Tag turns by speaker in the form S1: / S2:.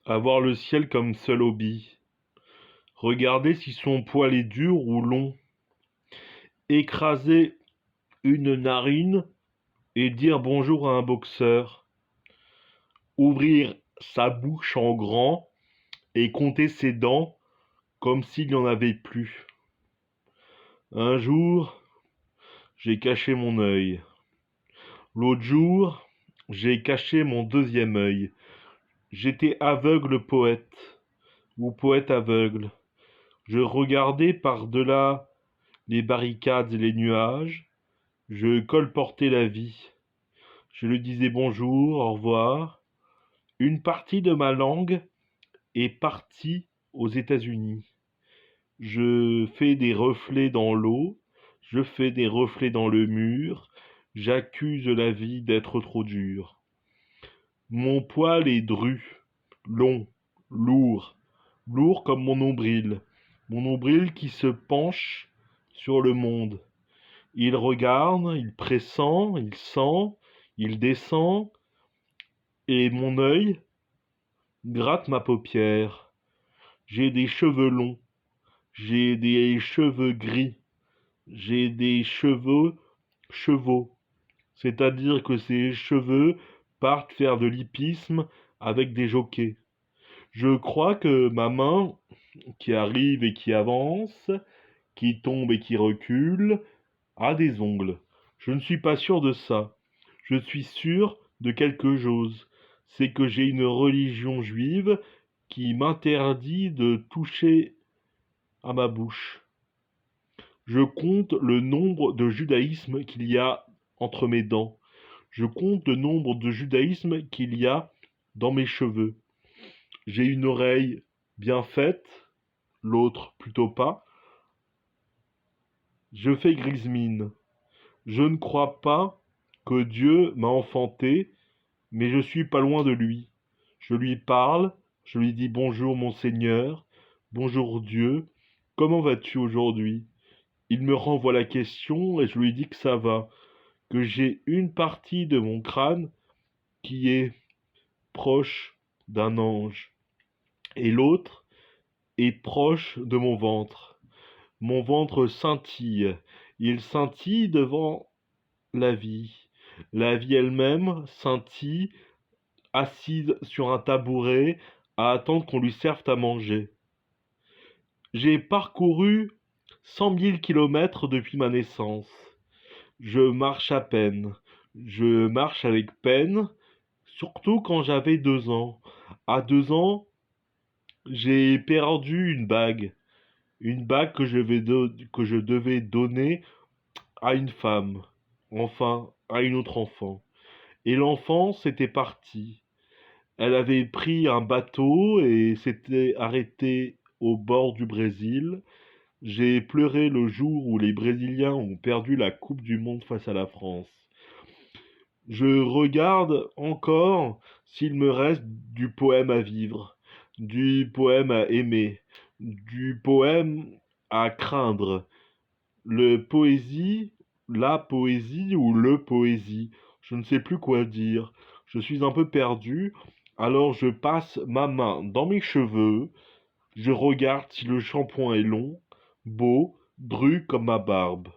S1: Avoir le ciel comme seul hobby. Regarder si son poil est dur ou long. Écraser une narine et dire bonjour à un boxeur. Ouvrir sa bouche en grand et compter ses dents comme s'il n'y en avait plus. Un jour, j'ai caché mon œil. L'autre jour, j'ai caché mon deuxième œil. J'étais aveugle poète, ou poète aveugle. Je regardais par-delà les barricades et les nuages. Je colportais la vie. Je lui disais bonjour, au revoir. Une partie de ma langue est partie aux États-Unis. Je fais des reflets dans l'eau, je fais des reflets dans le mur, j'accuse la vie d'être trop dure. Mon poil est dru, long, lourd, lourd comme mon nombril qui se penche sur le monde. Il regarde, il pressent, il sent, il descend, et mon œil gratte ma paupière. J'ai des cheveux longs, j'ai des cheveux gris, j'ai des chevaux. C'est-à-dire que ces cheveux partent faire de l'hippisme avec des jockeys. Je crois que ma main, qui arrive et qui avance, qui tombe et qui recule, a des ongles. Je ne suis pas sûr de ça. Je suis sûr de quelque chose. C'est que j'ai une religion juive qui m'interdit de toucher à ma bouche. Je compte le nombre de judaïsmes qu'il y a entre mes dents. Je compte le nombre de judaïsmes qu'il y a dans mes cheveux. J'ai une oreille bien faite, l'autre plutôt pas. Je fais grise mine. Je ne crois pas que Dieu m'a enfanté, mais je suis pas loin de lui. Je lui parle, je lui dis bonjour mon Seigneur, bonjour Dieu, comment vas-tu aujourd'hui? Il me renvoie la question et je lui dis que ça va, que j'ai une partie de mon crâne qui est proche d'un ange et l'autre est proche de mon ventre. Mon ventre scintille, il scintille devant la vie. La vie elle-même scintille, assise sur un tabouret, à attendre qu'on lui serve à manger. J'ai parcouru 100 000 kilomètres depuis ma naissance. Je marche à peine. Je marche avec peine, surtout quand j'avais 2 ans. À 2 ans, j'ai perdu une bague. Une bague que je devais donner à une femme. Enfin, à une autre enfant. Et l'enfant s'était parti. Elle avait pris un bateau et s'était arrêtée au bord du Brésil. J'ai pleuré le jour où les Brésiliens ont perdu la Coupe du Monde face à la France. Je regarde encore s'il me reste du poème à vivre, du poème à aimer, du poème à craindre. La poésie ou le poésie, je ne sais plus quoi dire. Je suis un peu perdu, alors je passe ma main dans mes cheveux, je regarde si le shampoing est long, beau, dru comme ma barbe.